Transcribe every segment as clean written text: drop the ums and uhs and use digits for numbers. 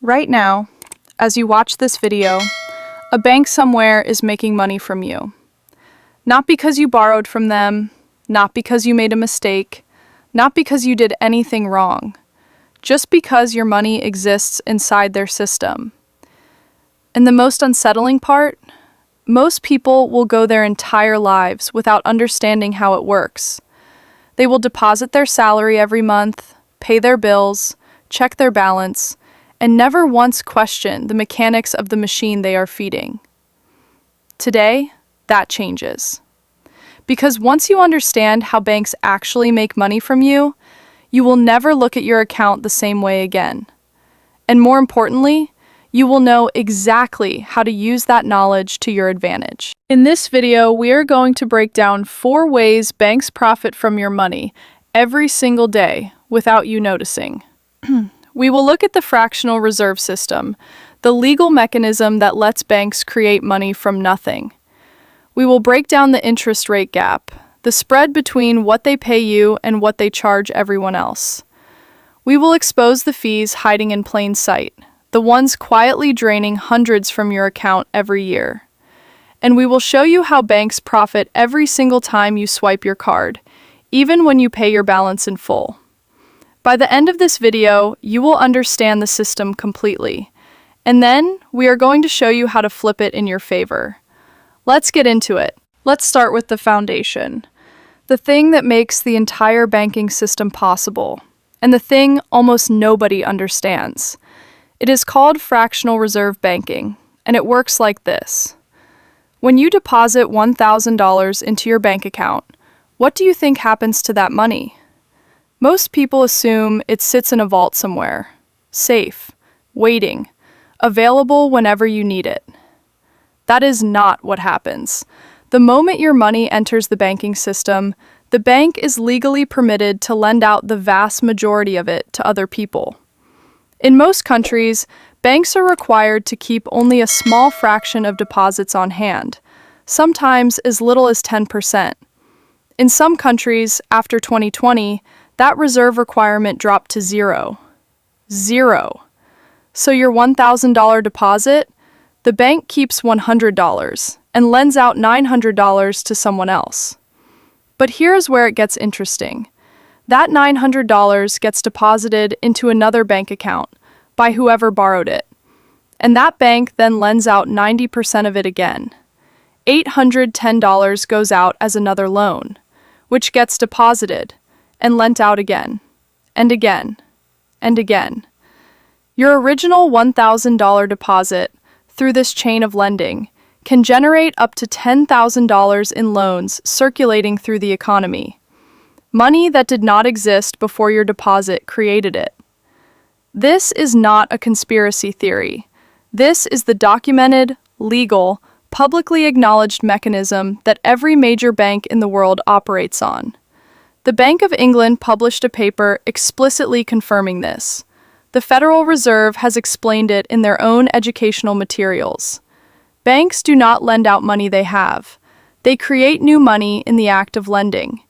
Right now, as you watch this video, a bank somewhere is making money from you. Not because you borrowed from them, not because you made a mistake, not because you did anything wrong, just because your money exists inside their system. And the most unsettling part? Most people will go their entire lives without understanding how it works. They will deposit their salary every month, pay their bills, check their balance, and never once question the mechanics of the machine they are feeding. Today, that changes. Because once you understand how banks actually make money from you, you will never look at your account the same way again. And more importantly, you will know exactly how to use that knowledge to your advantage. In this video, we are going to break down 4 ways banks profit from your money every single day without you noticing. We will look at the fractional reserve system, the legal mechanism that lets banks create money from nothing. We will break down the interest rate gap, the spread between what they pay you and what they charge everyone else. We will expose the fees hiding in plain sight, the ones quietly draining hundreds from your account every year. And we will show you how banks profit every single time you swipe your card, even when you pay your balance in full. By the end of this video, you will understand the system completely. And then, we are going to show you how to flip it in your favor. Let's get into it. Let's start with the foundation. The thing that makes the entire banking system possible, and the thing almost nobody understands. It is called fractional reserve banking, and it works like this. When you deposit $1,000 into your bank account, what do you think happens to that money? Most people assume it sits in a vault somewhere, safe, waiting, available whenever you need it. That is not what happens. The moment your money enters the banking system, the bank is legally permitted to lend out the vast majority of it to other people. In most countries, banks are required to keep only a small fraction of deposits on hand, sometimes as little as 10%. In some countries, after 2020, that reserve requirement dropped to zero. Zero. So your $1,000 deposit, the bank keeps $100 and lends out $900 to someone else. But here's where it gets interesting. That $900 gets deposited into another bank account by whoever borrowed it. And that bank then lends out 90% of it again. $810 goes out as another loan, which gets deposited and lent out again, and again, and again. Your original $1,000 deposit through this chain of lending can generate up to $10,000 in loans circulating through the economy. Money that did not exist before your deposit created it. This is not a conspiracy theory. This is the documented, legal, publicly acknowledged mechanism that every major bank in the world operates on. The Bank of England published a paper explicitly confirming this. The Federal Reserve has explained it in their own educational materials. Banks do not lend out money they have. They create new money in the act of lending,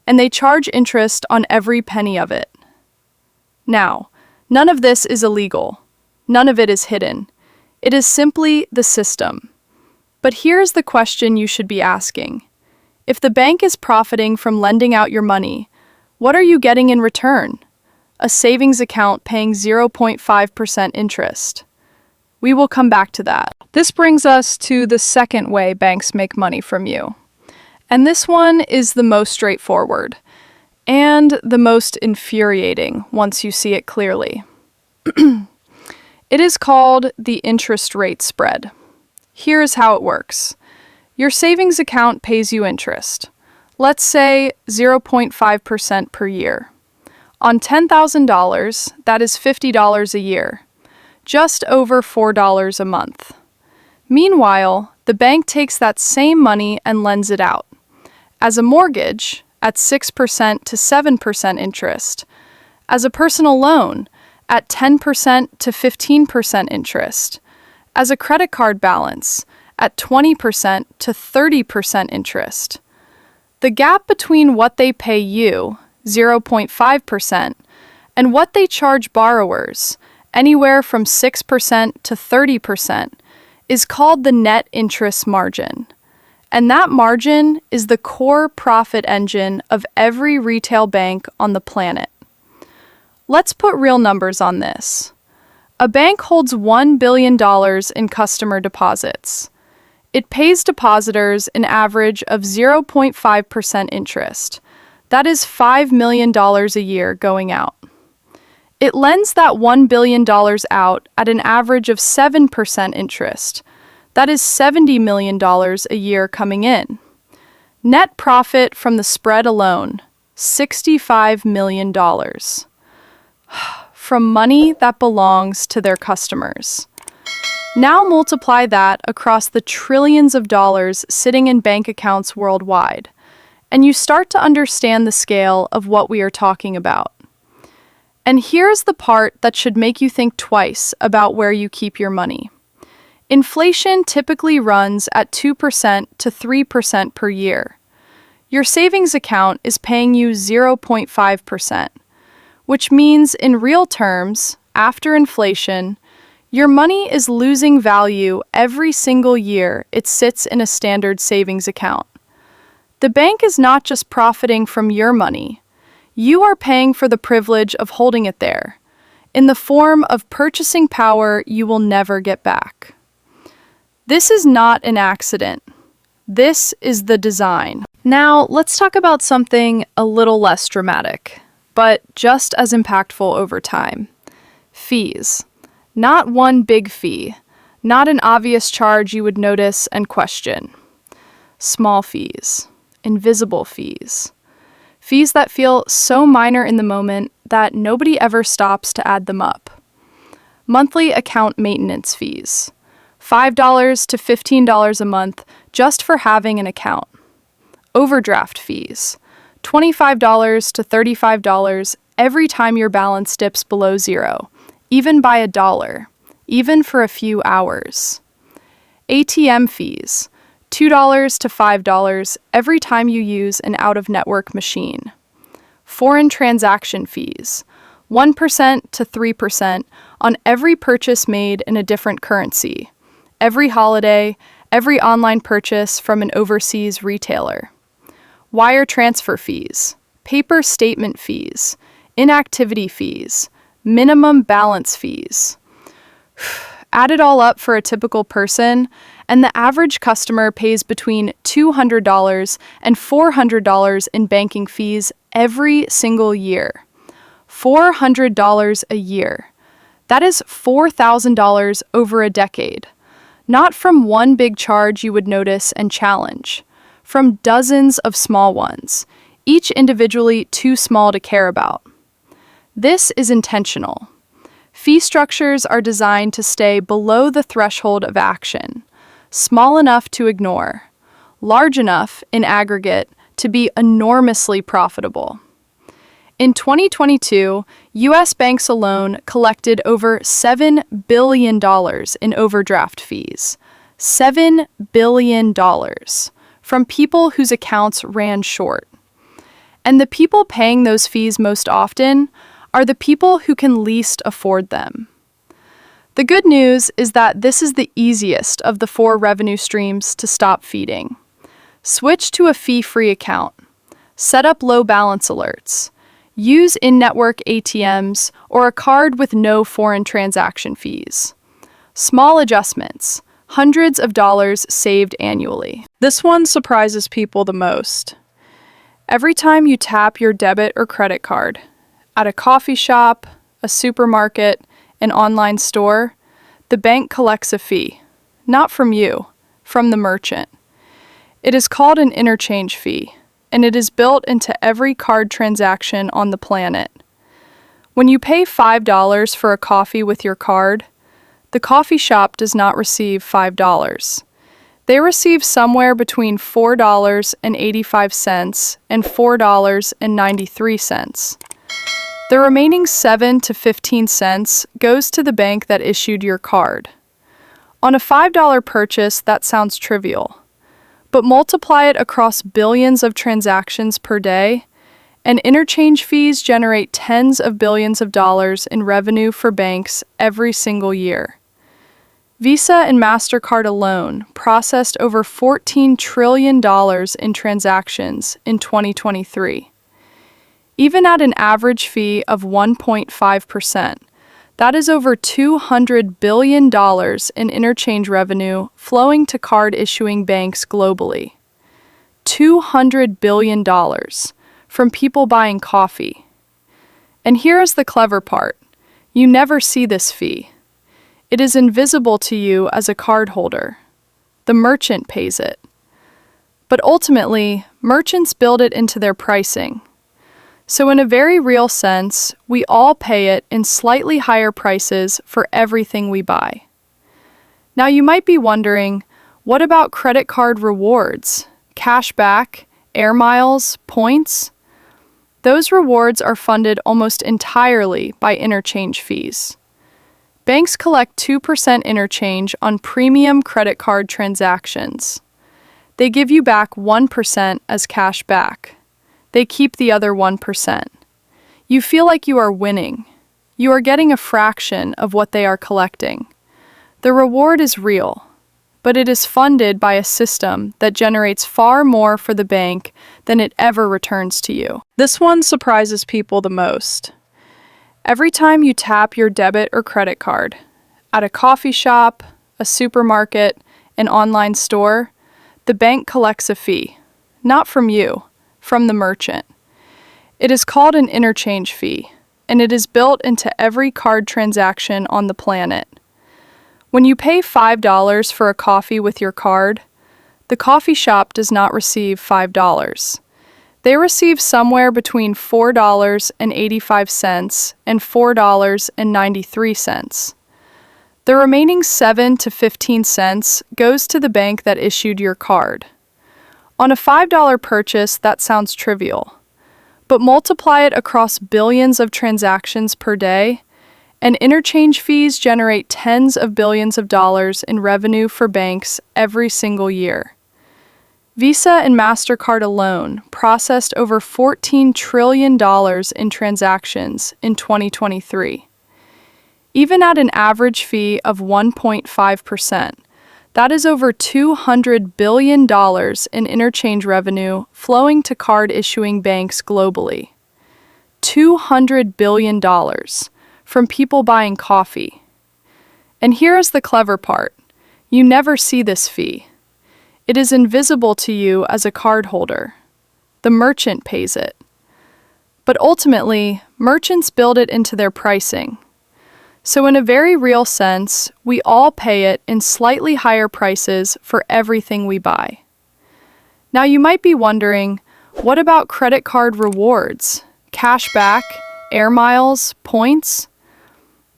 and they charge interest on every penny of it. Now, none of this is illegal. None of it is hidden. It is simply the system. But here's the question you should be asking. If the bank is profiting from lending out your money, what are you getting in return? A savings account paying 0.5% interest. We will come back to that. This brings us to the second way banks make money from you. And this one is the most straightforward and the most infuriating once you see it clearly. It is called the interest rate spread. Here is how it works. Your savings account pays you interest. Let's say 0.5% per year. On $10,000, that is $50 a year, just over $4 a month. Meanwhile, the bank takes that same money and lends it out as a mortgage at 6% to 7% interest, as a personal loan at 10% to 15% interest, as a credit card balance at 20% to 30% interest. The gap between what they pay you, 0.5%, and what they charge borrowers anywhere from 6% to 30%, is called the net interest margin. And that margin is the core profit engine of every retail bank on the planet. Let's put real numbers on this. A bank holds $1 billion in customer deposits. It pays depositors an average of 0.5% interest. That is $5 million a year going out. It lends that $1 billion out at an average of 7% interest. That is $70 million a year coming in. Net profit from the spread alone, $65 million. From money that belongs to their customers. Now multiply that across the trillions of dollars sitting in bank accounts worldwide, and you start to understand the scale of what we are talking about. And here's the part that should make you think twice about where you keep your money. Inflation typically runs at 2% to 3% per year. Your savings account is paying you 0.5%, which means in real terms, after inflation, your money is losing value every single year it sits in a standard savings account. The bank is not just profiting from your money. You are paying for the privilege of holding it there, in the form of purchasing power you will never get back. This is not an accident. This is the design. Now, let's talk about something a little less dramatic, but just as impactful over time. Fees. Not one big fee, not an obvious charge you would notice and question. Small fees, invisible fees. Fees that feel so minor in the moment that nobody ever stops to add them up. Monthly account maintenance fees. $5 to $15 a month just for having an account. Overdraft fees. $25 to $35 every time your balance dips below zero, even by $1, even for a few hours. ATM fees. $2 to $5 every time you use an out-of-network machine. Foreign transaction fees. 1% to 3% on every purchase made in a different currency. Every holiday, every online purchase from an overseas retailer. Wire transfer fees, paper statement fees, inactivity fees, minimum balance fees. Add it all up for a typical person, and the average customer pays between $200 and $400 in banking fees every single year. $400 a year. That is $4,000 over a decade. Not from one big charge you would notice and challenge, from dozens of small ones, each individually too small to care about. This is intentional. Fee structures are designed to stay below the threshold of action, small enough to ignore, large enough in aggregate to be enormously profitable. In 2022, U.S. banks alone collected over $7 billion in overdraft fees. $7 billion from people whose accounts ran short. And the people paying those fees most often are the people who can least afford them. The good news is that this is the easiest of the 4 revenue streams to stop feeding. Switch to a fee-free account. Set up low balance alerts. Use in-network ATMs or a card with no foreign transaction fees. Small adjustments, hundreds of dollars saved annually. This one surprises people the most. Every time you tap your debit or credit card, at a coffee shop, a supermarket, an online store, the bank collects a fee. Not from you, from the merchant. It is called an interchange fee, and it is built into every card transaction on the planet. When you pay $5 for a coffee with your card, the coffee shop does not receive $5. They receive somewhere between $4.85 and $4.93. The remaining 7 to 15 cents goes to the bank that issued your card. On a $5 purchase, that sounds trivial. But multiply it across billions of transactions per day, And interchange fees generate tens of billions of dollars in revenue for banks every single year. Visa and MasterCard alone processed over $14 trillion in transactions in 2023. Even at an average fee of 1.5%, that is over $200 billion in interchange revenue flowing to card-issuing banks globally. $200 billion from people buying coffee. And here is the clever part. You never see this fee. It is invisible to you as a cardholder. The merchant pays it. But ultimately, merchants build it into their pricing. So in a very real sense, we all pay it in slightly higher prices for everything we buy. Now you might be wondering, what about credit card rewards? Cash back, air miles, points? Those rewards are funded almost entirely by interchange fees. Banks collect 2% interchange on premium credit card transactions. They give you back 1% as cash back. They keep the other 1%. You feel like you are winning. You are getting a fraction of what they are collecting. The reward is real, but it is funded by a system that generates far more for the bank than it ever returns to you. This one surprises people the most. Every time you tap your debit or credit card, at a coffee shop, a supermarket, an online store, the bank collects a fee, not from you, from the merchant. It is called an interchange fee, and it is built into every card transaction on the planet. When you pay $5 for a coffee with your card, the coffee shop does not receive $5. They receive somewhere between $4.85 and $4.93. The remaining 7 to 15 cents goes to the bank that issued your card. On a $5 purchase, that sounds trivial, but multiply it across billions of transactions per day, and interchange fees generate tens of billions of dollars in revenue for banks every single year. Visa and MasterCard alone processed over $14 trillion in transactions in 2023. Even at an average fee of 1.5%, that is over $200 billion in interchange revenue flowing to card-issuing banks globally. $200 billion from people buying coffee. And here is the clever part. You never see this fee. It is invisible to you as a cardholder. The merchant pays it. But ultimately, merchants build it into their pricing. So in a very real sense, we all pay it in slightly higher prices for everything we buy. Now you might be wondering, what about credit card rewards? Cash back, air miles, points?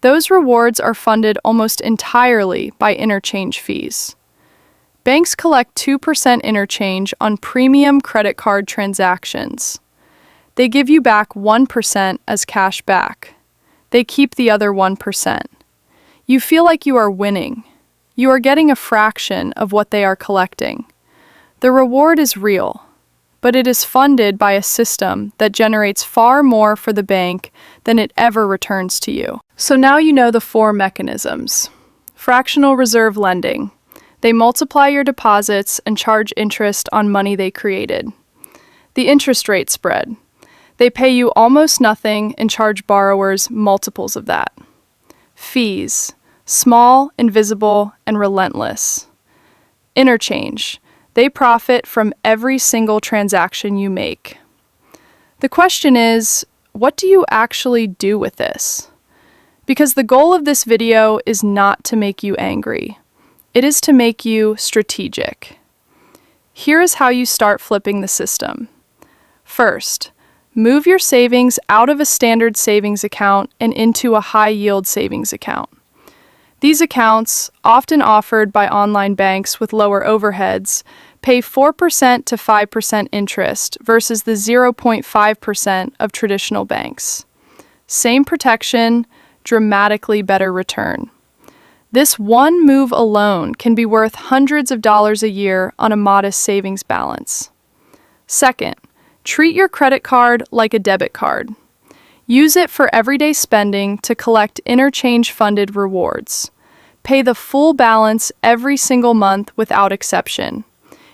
Those rewards are funded almost entirely by interchange fees. Banks collect 2% interchange on premium credit card transactions. They give you back 1% as cash back. They keep the other 1%. You feel like you are winning. You are getting a fraction of what they are collecting. The reward is real, but it is funded by a system that generates far more for the bank than it ever returns to you. So now you know the 4 mechanisms. Fractional reserve lending. They multiply your deposits and charge interest on money they created. The interest rate spread. They pay you almost nothing and charge borrowers multiples of that. Fees. Small, invisible, and relentless. Interchange. They profit from every single transaction you make. The question is, what do you actually do with this? Because the goal of this video is not to make you angry. It is to make you strategic. Here is how you start flipping the system. First, move your savings out of a standard savings account and into a high-yield savings account. These accounts, often offered by online banks with lower overheads, pay 4% to 5% interest versus the 0.5% of traditional banks. Same protection, dramatically better return. This one move alone can be worth hundreds of dollars a year on a modest savings balance. Second, Treat your credit card like a debit card. Use it for everyday spending to collect interchange-funded rewards. Pay the full balance every single month without exception.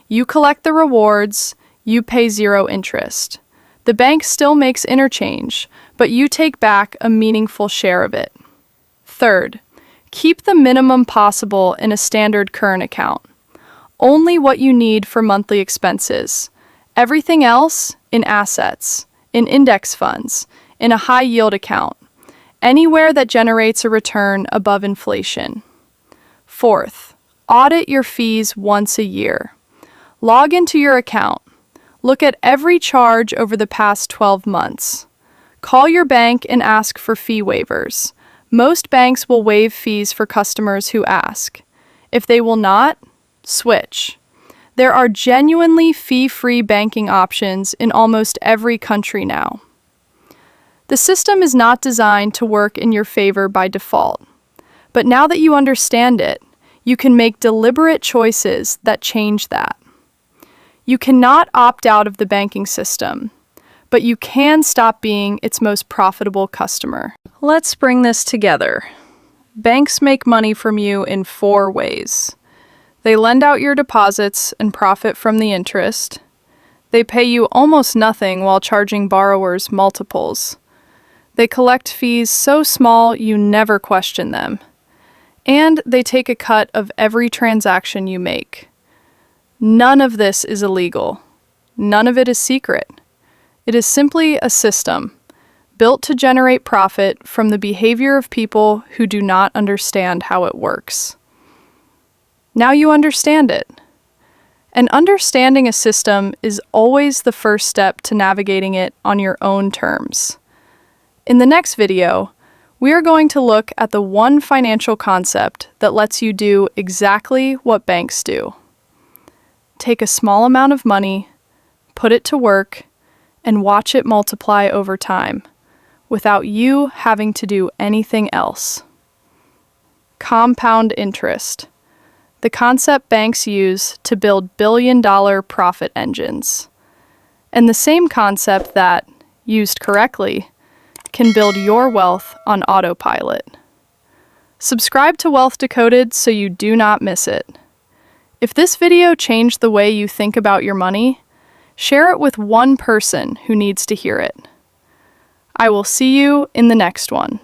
You collect the rewards, you pay zero interest. The bank still makes interchange, but you take back a meaningful share of it. Third, keep the minimum possible in a standard current account. Only what you need for monthly expenses. Everything else in assets, in index funds, in a high-yield account, anywhere that generates a return above inflation. Fourth, audit your fees once a year. Log into your account. Look at every charge over the past 12 months. Call your bank and ask for fee waivers. Most banks will waive fees for customers who ask. If they will not, switch. There are genuinely fee-free banking options in almost every country now. The system is not designed to work in your favor by default. But now that you understand it, you can make deliberate choices that change that. You cannot opt out of the banking system, but you can stop being its most profitable customer. Let's bring this together. Banks make money from you in 4 ways. They lend out your deposits and profit from the interest. They pay you almost nothing while charging borrowers multiples. They collect fees so small you never question them. And they take a cut of every transaction you make. None of this is illegal. None of it is secret. It is simply a system built to generate profit from the behavior of people who do not understand how it works. Now you understand it. And understanding a system is always the first step to navigating it on your own terms. In the next video, we are going to look at the one financial concept that lets you do exactly what banks do. Take a small amount of money, put it to work, and watch it multiply over time, without you having to do anything else. Compound interest. The concept banks use to build billion-dollar profit engines. And the same concept that, used correctly, can build your wealth on autopilot. Subscribe to Wealth Decoded so you do not miss it. If this video changed the way you think about your money, share it with one person who needs to hear it. I will see you in the next one.